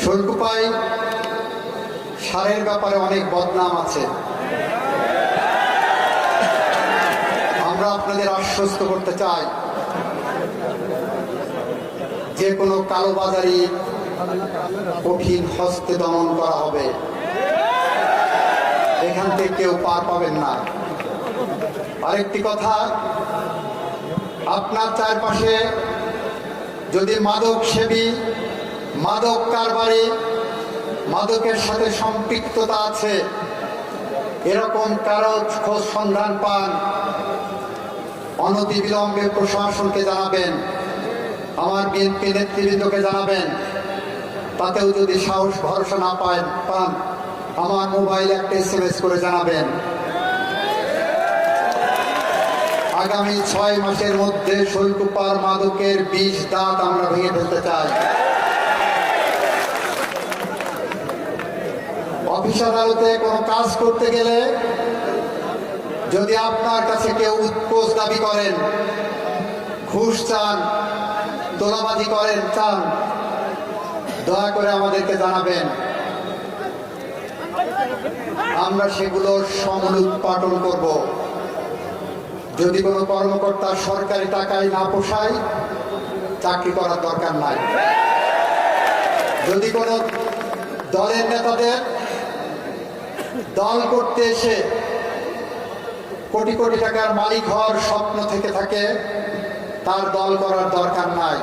শৈলকুপায় সারের ব্যাপারে অনেক বদনাম আছে। আমরা আপনাদের আশ্বস্ত করতে চাই, যে কোনো কালোবাজারি কঠিন হস্তে দমন করা হবে। এখান থেকে কেউ পার পাবেন না। আরেকটি কথা, আপনার চারপাশে যদি মাদক সেবী, মাদক কারবারি, মাদকের সাথে সম্পৃক্ততা আছে এরকম কারো খোঁজ সন্ধান পান, অনতিবিলম্বে প্রশাসনকে জানাবেন, আমার বিএনপি নেতৃবৃন্দকে জানাবেন। তাতেও যদি সাহস ভরসা না পান, আমার মোবাইলে একটা SMS করে জানাবেন। আগামী 6 মাসের মধ্যে শৈলকুপার মাদকের 20 দাঁত আমরা ভেঙে ফেলতে চাই। অফিস আদালতে কোনো কাজ করতে গেলে যদি আপনার কাছে কেউ উৎকোচ দাবি করেন, ঘুষ চান, তোলাবাজি চান, দয়া করে আমাদেরকে জানাবেন। আমরা সেগুলো সমুৎপাটন করব। যদি কোনো কর্মকর্তা সরকারি টাকায় না পোষায়, চাকরি করার দরকার নাই। যদি কোনো দলের নেতাদের দল করতে এসে কোটি কোটি টাকার মালিক হওয়ার স্বপ্ন থেকে থাকে, তার দল করার দরকার নাই।